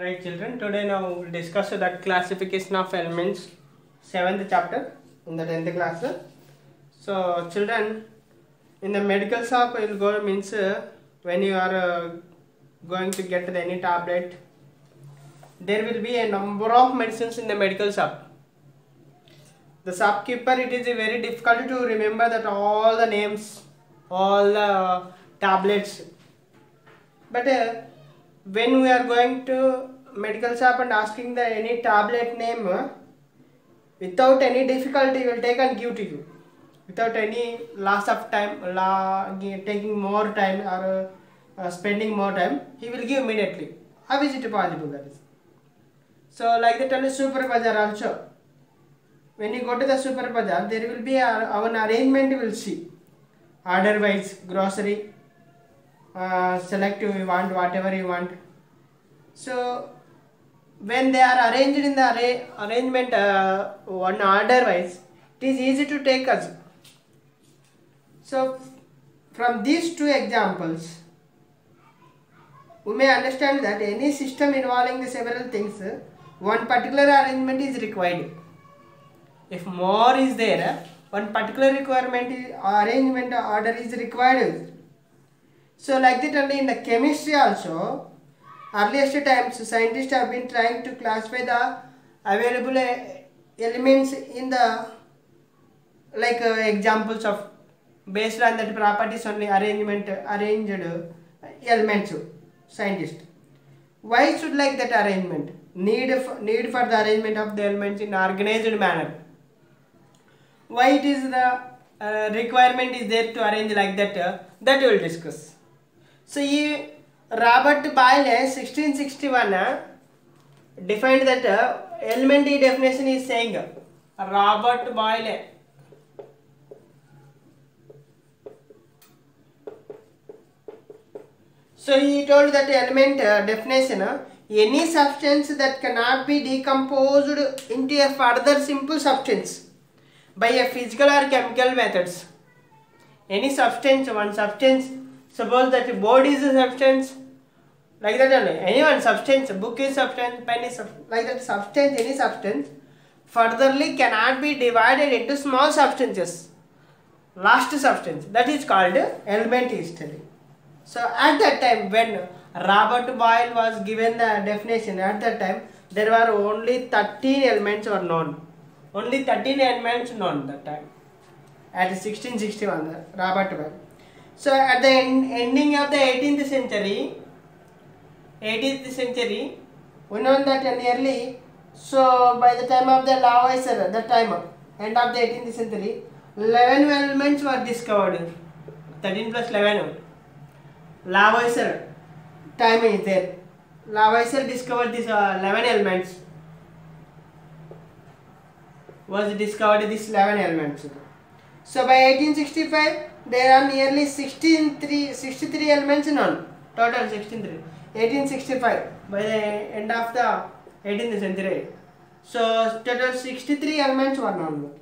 Right, children. Today now we'll discuss the classification of elements, 7th chapter in the 10th class. So, children, in the medical shop, you'll go means when you are going to get any tablet, there will be a number of medicines in the medical shop. The shopkeeper, it is very difficult to remember that all the names, all the tablets. But when we are going to medical shop and asking the any tablet name, without any difficulty, he will take and give to you. Without any loss of time, taking more time or spending more time, he will give immediately. How is it possible? That is. So like that on the super bazaar also. When you go to the super bazaar, there will be our arrangement you will see. Order wise, grocery, select you want, whatever you want. So when they are arranged in the arrangement one order wise, it is easy to take us. So from these two examples, we may understand that any system involving the several things, one particular arrangement is required. If more is there, one particular requirement is arrangement order is required. So like that only in the chemistry also, earliest times scientists have been trying to classify the available elements in the examples of based on that properties only arranged elements. Scientist, why should like that arrangement? Need for the arrangement of the elements in organized manner. Why it is the requirement is there to arrange like that? That we will discuss. So Robert Boyle 1661 defined that element definition is saying Robert Boyle. So he told that element definition, any substance that cannot be decomposed into a further simple substance by a physical or chemical methods. Any substance, one substance, suppose that board is a substance, like that only. Any one substance, book is substance, pen is substance, like that substance, any substance, furtherly cannot be divided into small substances. Last substance, that is called element is telling. So at that time when Robert Boyle was given the definition, at that time there were only 13 elements were known. Only 13 elements known that time. At 1661, Robert Boyle. So at the ending of the 18th century, we know that nearly, so by the time of the Lavoisier, that time, end of the 18th century, 11 elements were discovered. 13 plus 11. Lavoisier time is there. Lavoisier discovered these 11 elements. Was discovered these 11 elements. So by 1865 there are nearly 63 elements known. Total 63. 1865 by the end of the 18th century. So total 63 elements were known.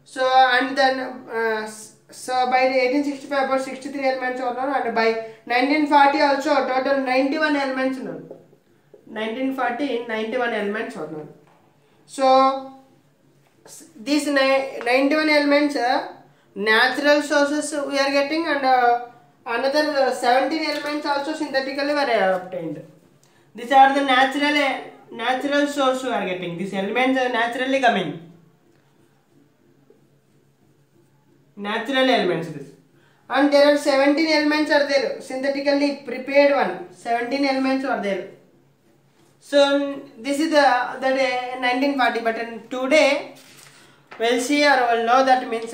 So and then so by the 1865 about 63 elements were known, and by 1940 also total 91 elements known. 1940 91 elements were known. So these 91 elements natural sources we are getting, and another 17 elements also synthetically were obtained. These are the natural source we are getting. These elements are naturally coming. Natural elements this. And there are 17 elements are there, synthetically prepared one. 17 elements are there. So this is the 1940, but in today we'll see or we'll know that means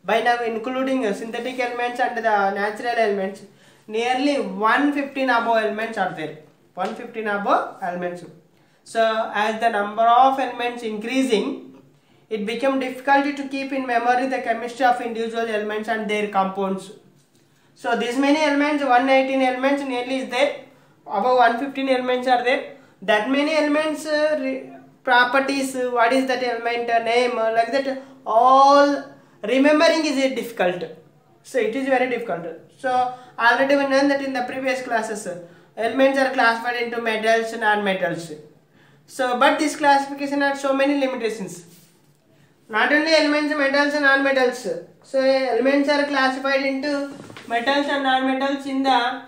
by now including synthetic elements and the natural elements, nearly 115 above elements are there. 115 above elements. So as the number of elements increasing, it became difficult to keep in memory the chemistry of individual elements and their compounds. So these many elements, 118 elements nearly is there, above 115 elements are there. That many elements, properties, what is that element, name, like that, all remembering is difficult. So it is very difficult. So already we know that in the previous classes, elements are classified into metals and non-metals. So, but this classification has so many limitations. Not only elements, metals and non-metals. So, elements are classified into metals and non-metals in the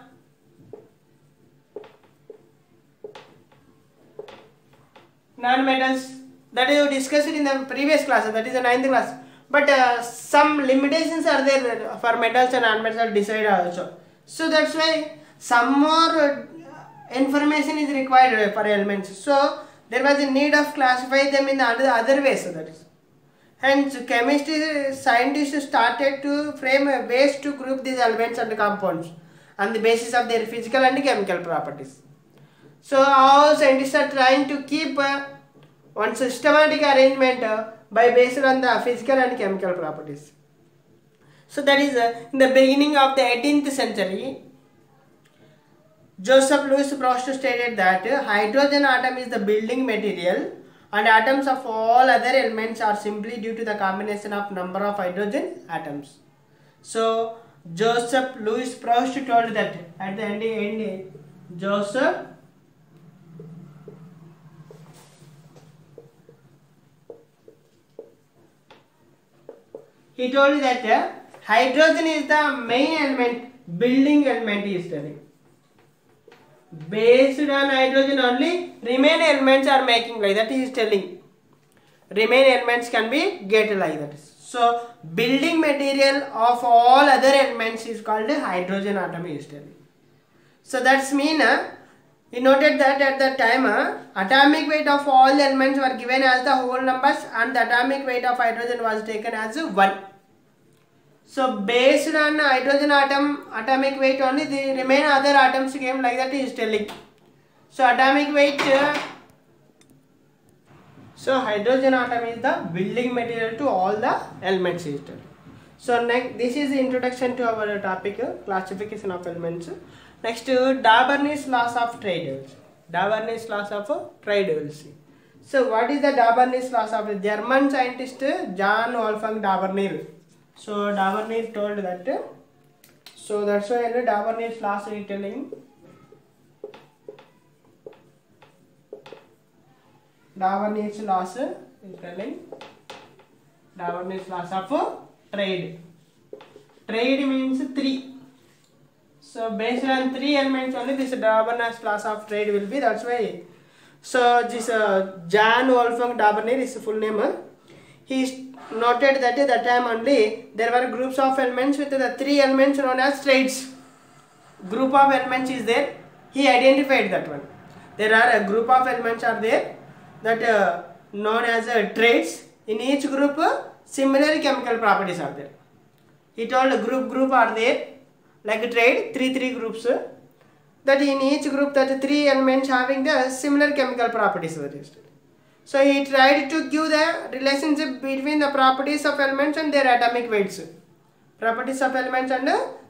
non-metals that is discussed in the previous class, that is the 9th class. But some limitations are there for metals and non-metals decided also. So that's why some more information is required for elements. So there was a need of classify them in the other ways. So that is. Hence, chemistry scientists started to frame ways to group these elements and compounds on the basis of their physical and chemical properties. So all scientists are trying to keep one systematic arrangement by based on the physical and chemical properties. So that is in the beginning of the 18th century, Joseph Louis Proust stated that hydrogen atom is the building material and atoms of all other elements are simply due to the combination of number of hydrogen atoms. So Joseph Louis Proust told that at the end Joseph he told that hydrogen is the main element, building element he is telling. Based on hydrogen only, remaining elements are making, like that he is telling. Remaining elements can be get like that. So building material of all other elements is called hydrogen atom he is telling. So that's mean he noted that at that time atomic weight of all elements were given as the whole numbers and the atomic weight of hydrogen was taken as 1. So based on hydrogen atom atomic weight only, the remaining other atoms came, like that he is telling. So atomic weight, so hydrogen atom is the building material to all the elements he is telling. So next, this is the introduction to our topic, classification of elements. Next, Daberne's laws of trade. Daberne's laws of trade. So what is the Daberne's laws of German scientist John Wolfgang Daberner? So Daberner told that. So that's why Daberne's laws is telling. Daberne's laws is telling. Daberne's laws of trade. Trade means 3. So based on 3 elements only, this Daberne's laws of trade will be. That's why. So this John Wolfgang Daberner is full name. He noted that at that time only there were groups of elements with the 3 elements known as trades. Group of elements is there. He identified that one. There are a group of elements are there that known as trades. In each group similar chemical properties are there. He told group are there like a trade, 3 groups. That in each group that 3 elements having the similar chemical properties were used. So he tried to give the relationship between the properties of elements and their atomic weights. Properties of elements and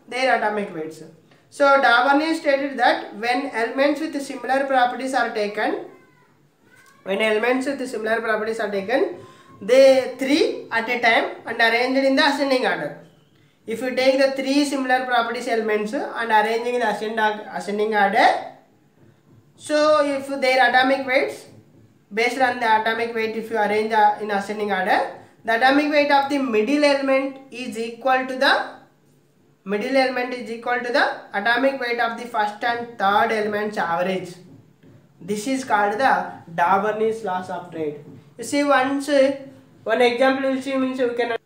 their atomic weights. So Daberner stated that when elements with similar properties are taken, they 3 at a time and arranged in the ascending order. If you take the 3 similar properties elements and arranging in the ascending order, so if their atomic weights, based on the atomic weight, if you arrange in ascending order, the atomic weight of the middle element is equal to the atomic weight of the first and third elements average. This is called the Daberne's laws of trade. You see, once one example you see means you can.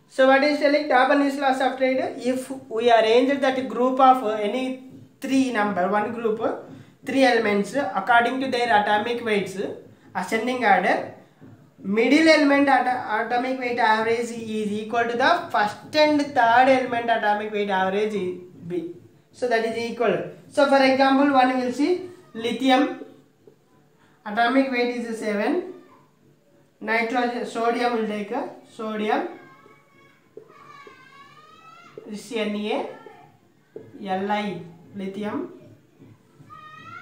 So what is telling Daberne's laws of trade? If we arrange that group of any 3 number, one group, 3 elements according to their atomic weights, ascending order, middle element atomic weight average is equal to the first and third element atomic weight average B. So that is equal. So for example, one will see lithium atomic weight is 7. Nitrogen, sodium will take sodium. This is Na, Li, lithium.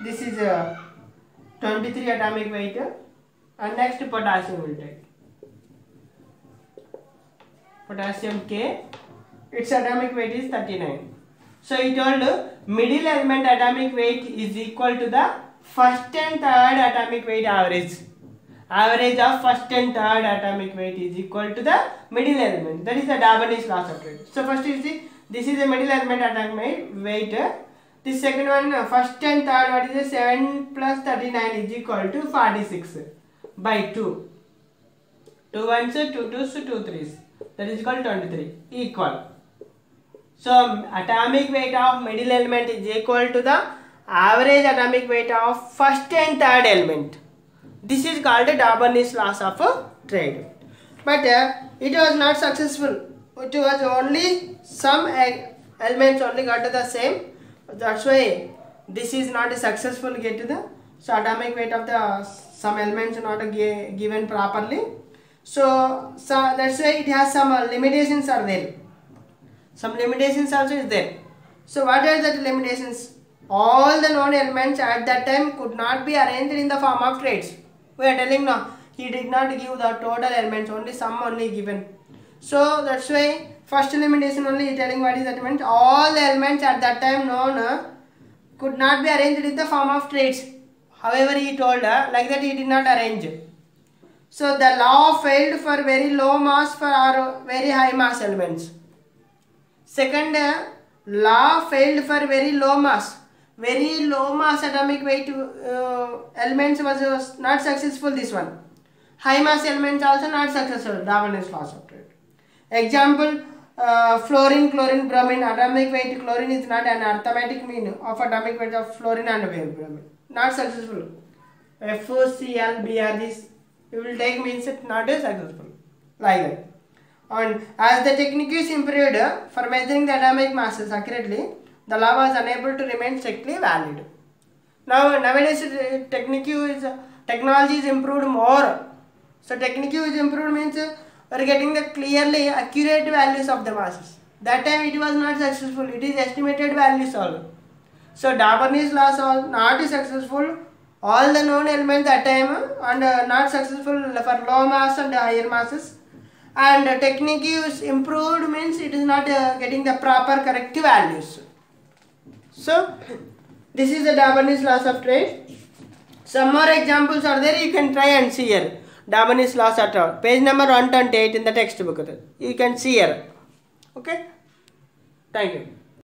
This is 23 atomic weight. And next potassium will take. Potassium K, its atomic weight is 39. So he told middle element atomic weight is equal to the first and third atomic weight average. Average of first and third atomic weight is equal to the middle element. That is the Darbonis laws of trade. So first you see, this is the middle element atomic weight. This second one, first and third, what is the 7 plus 39 is equal to 46 by 2. 2 ones, 2 twos, 2 threes. That is equal to 23. Equal. So atomic weight of middle element is equal to the average atomic weight of first and third element. This is called the Darbonis laws of trade. But it was not successful. It was only some elements only got to the same. That's why this is not a successful get to the, so atomic weight of the some elements not given properly. So that's why it has some limitations are there. Some limitations also is there. So what are the limitations? All the known elements at that time could not be arranged in the form of trades. We are telling now, he did not give the total elements, only some only given. So that's why first limitation only telling what is that means. All the elements at that time known could not be arranged in the form of trades. However, he told like that he did not arrange. So the law failed for very low mass or very high mass elements. Second, law failed for very low mass. Very low mass atomic weight elements was not successful, this one. High mass elements also not successful, Darbonis laws of trade. Example, fluorine, chlorine, bromine, atomic weight chlorine is not an arithmetic mean of atomic weight of fluorine and bromine. Not successful. FOCl, this you will take means it not is successful. Like that. And as the technique is improved for measuring the atomic masses accurately, the law was unable to remain strictly valid. Now nowadays technology is improved more. So technique is improved means we are getting the clearly accurate values of the masses. That time it was not successful. It is estimated values all. So Darbonis laws are not successful. All the known elements that time and not successful for low mass and higher masses. And technique is improved means it is not getting the proper correct values. So this is the Darbonis laws of trade. Some more examples are there, you can try and see here. Darbonis laws at all. Page number 128 in the textbook. You can see here. Okay. Thank you.